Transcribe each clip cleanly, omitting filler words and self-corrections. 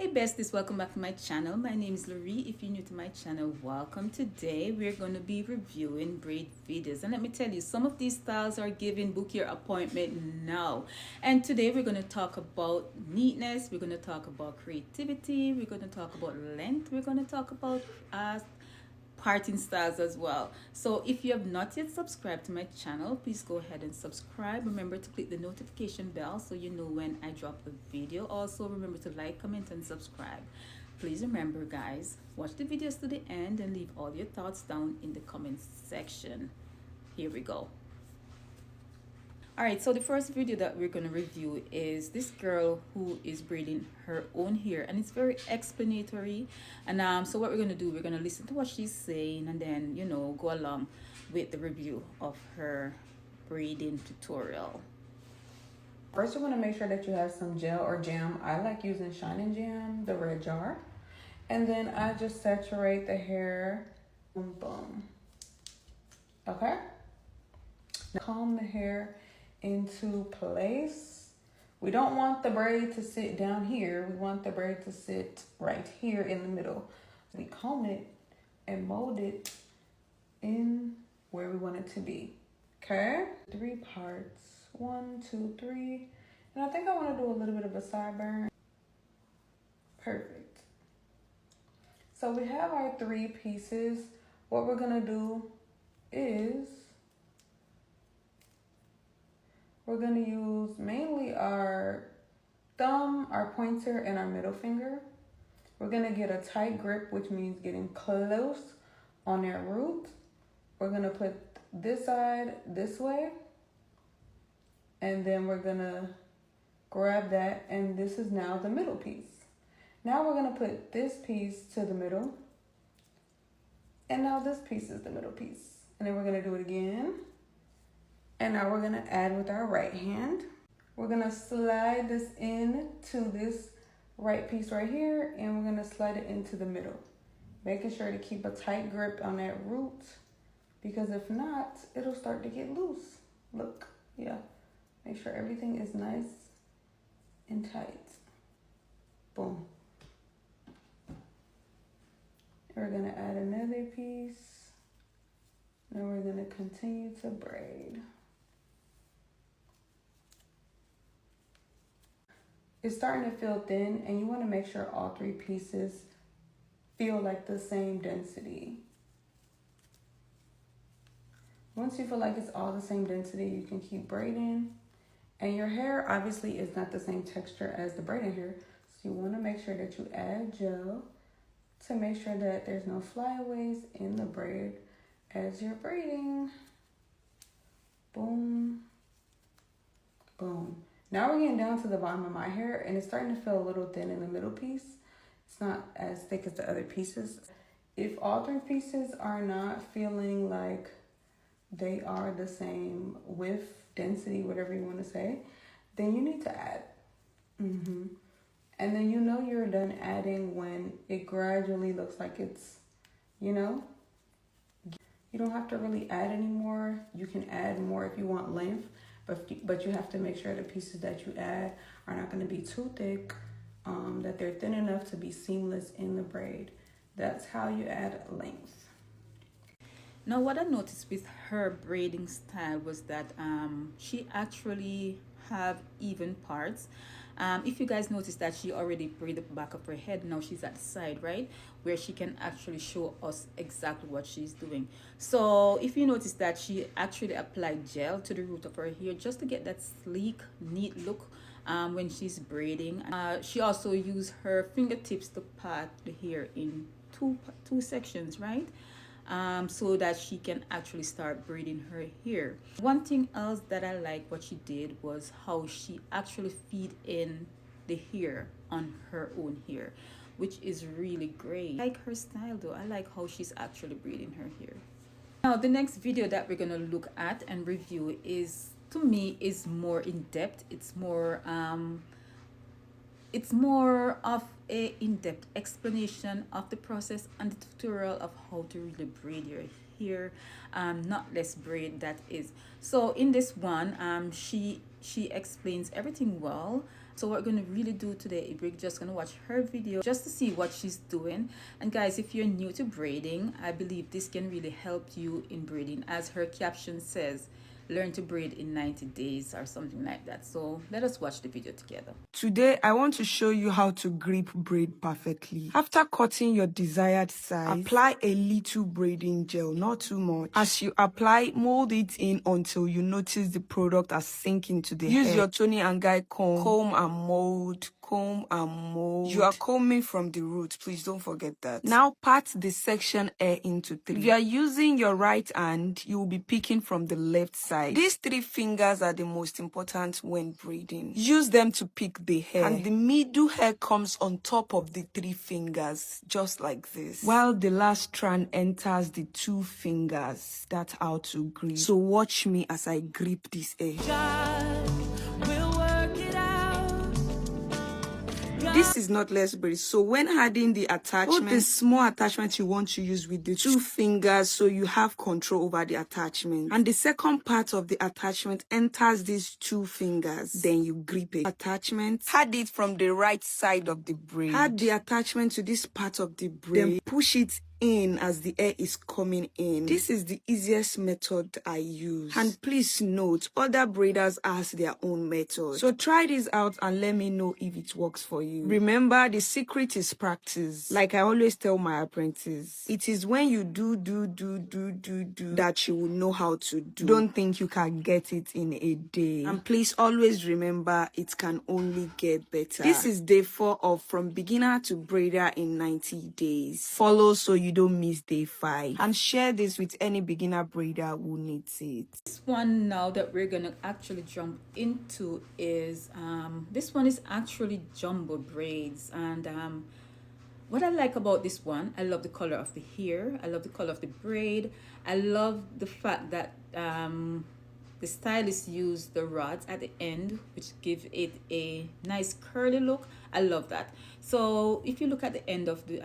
Hey besties, welcome back to my channel. My name is Loree. If you're new to my channel, welcome. Today we're going to be reviewing braid videos, and let me tell you, some of these styles are giving book your appointment now. And today we're going to talk about neatness, we're going to talk about creativity, we're going to talk about length, we're going to talk about parting styles as well. So if you have not yet subscribed to my channel, please go ahead and subscribe. Remember to click the notification bell so you know when I drop a video. Also remember to like, comment, and subscribe. Please remember, guys, watch the videos to the end and leave all your thoughts down in the comments section. Here we go. Alright, so the first video that we're going to review is this girl who is braiding her own hair, and it's very explanatory. And so what we're going to do, we're going to listen to what she's saying and then, you know, go along with the review of her braiding tutorial. First, you want to make sure that you have some gel or jam. I like using Shining Jam, the red jar. And then I just saturate the hair. Boom, boom. Okay? Now comb the hair into place. We don't want the braid to sit down here. We want the braid to sit right here in the middle. We comb it and mold it in where we want it to be. Okay? 3 parts. 1, 2, 3. And I think I want to do a little bit of a sideburn. Perfect. So we have our 3 pieces. What we're going to do is we're going to use mainly our thumb, our pointer, and our middle finger. We're going to get a tight grip, which means getting close on that root. We're going to put this side this way. And then we're going to grab that, and this is now the middle piece. Now we're going to put this piece to the middle. And now this piece is the middle piece. And then we're going to do it again. And now we're going to add with our right hand. We're going to slide this in to this right piece right here, and we're going to slide it into the middle. Making sure to keep a tight grip on that root, because if not, it'll start to get loose. Look, yeah. Make sure everything is nice and tight. Boom. We're going to add another piece. Then we're going to continue to braid. It's starting to feel thin, and you want to make sure all 3 pieces feel like the same density. Once you feel like it's all the same density, you can keep braiding. And your hair obviously is not the same texture as the braiding hair, so you want to make sure that you add gel to make sure that there's no flyaways in the braid as you're braiding. Boom, boom. Now we're getting down to the bottom of my hair, and it's starting to feel a little thin in the middle piece. It's not as thick as the other pieces. If all 3 pieces are not feeling like they are the same width, density, whatever you want to say, then you need to add. And then you know you're done adding when it gradually looks like it's, you know, you don't have to really add anymore. You can add more if you want length, but you have to make sure the pieces that you add are not going to be too thick, that they're thin enough to be seamless in the braid. That's how you add length. Now what I noticed with her braiding style was that she actually have even parts. If you guys notice that she already braided the back of her head, now she's at the side, right, where she can actually show us exactly what she's doing. So if you notice that she actually applied gel to the root of her hair just to get that sleek, neat look when she's braiding. She also used her fingertips to part the hair in two sections, right? So that she can actually start braiding her hair. One thing else that I like what she did was how she actually feed in the hair on her own hair, which is really great. I like her style though. I like how she's actually braiding her hair. Now the next video that we're gonna look at and review is, to me, is more in depth. It's more of a in-depth explanation of the process and the tutorial of how to really braid your hair, knotless braid, that is. So in this one, she explains everything well. So what we're going to really do today, we're just going to watch her video just to see what she's doing. And guys, if you're new to braiding, I believe this can really help you in braiding. As her caption says, learn to braid in 90 days or something like that. So let us watch the video together. Today, I want to show you how to grip braid perfectly. After cutting your desired size, apply a little braiding gel, not too much. As you apply, mold it in until you notice the product has sink into the hair. Use your Toni and Guy comb and mold. Comb and mold. You are combing from the root, please don't forget that. Now part the section hair into 3. If you are using your right hand, you will be picking from the left side. These 3 fingers are the most important when braiding. Use them to pick the hair, and the middle hair comes on top of the 3 fingers, just like this, while the last strand enters the 2 fingers. That's how to grip. So watch me as I grip this hair. This is knotless braid, so when adding the attachment, put the small attachment you want to use with the 2 fingers so you have control over the attachment. And the second part of the attachment enters these 2 fingers. Then you grip it. Attachment, add it from the right side of the braid. Add the attachment to this part of the braid. Then push it in as the hair is coming in. This is the easiest method I use. And please note, other braiders has their own method. So try this out and let me know if it works for you. Remember, the secret is practice. Like I always tell my apprentices, it is when you do that you will know how to do. Don't think you can get it in a day. And please always remember, it can only get better. This is day 4 of From Beginner to Braider in 90 days. Follow so you don't miss day 5, and share this with any beginner braider who needs it. This one now that we're gonna actually jump into is this one is actually jumbo braids. And what I like about this one, I love the color of the hair, I love the color of the braid, I love the fact that the stylist used the rods at the end, which give it a nice curly look. I love that. So if you look at the end of the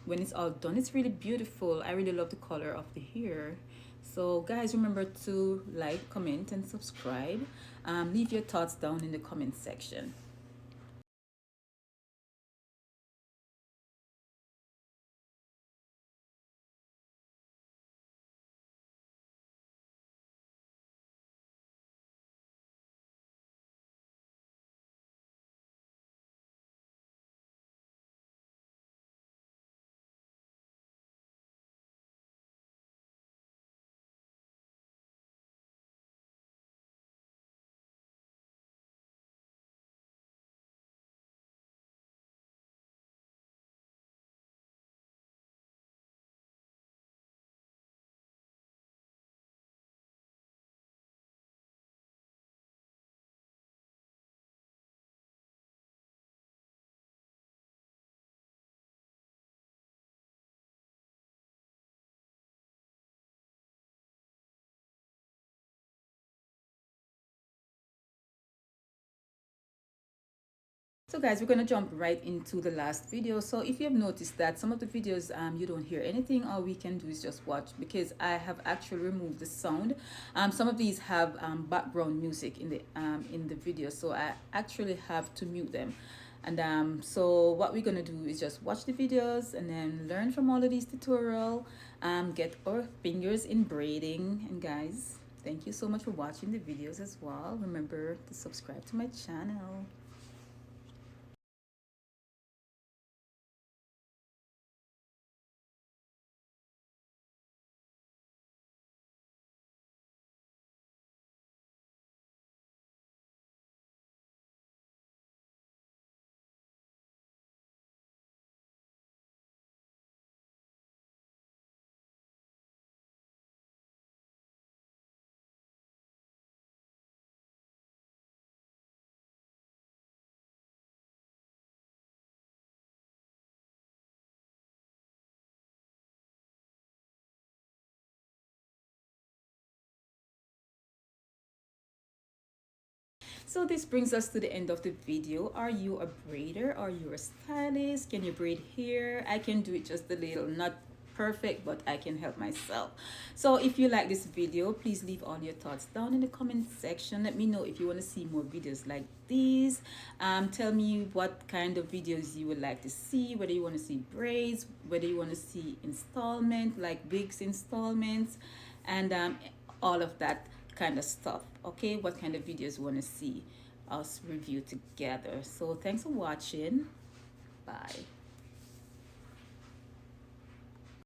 when it's all done, it's really beautiful. I really love the color of the hair. So guys, remember to like, comment, and subscribe. Leave your thoughts down in the comment section. So guys, we're gonna jump right into the last video. So if you have noticed that some of the videos you don't hear anything, all we can do is just watch, because I have actually removed the sound. Some of these have background music in the video, so I actually have to mute them. And so what we're gonna do is just watch the videos and then learn from all of these tutorial, get our fingers in braiding. And guys, thank you so much for watching the videos as well. Remember to subscribe to my channel. So this brings us to the end of the video. Are you a braider? Are you a stylist? Can you braid hair? I can do it just a little, not perfect, but I can help myself. So if you like this video, please leave all your thoughts down in the comment section. Let me know if you want to see more videos like these. Tell me what kind of videos you would like to see, whether you want to see braids, whether you want to see installment, like wigs installments, and all of that kind of stuff. Okay, what kind of videos you want to see us review together. So thanks for watching. Bye.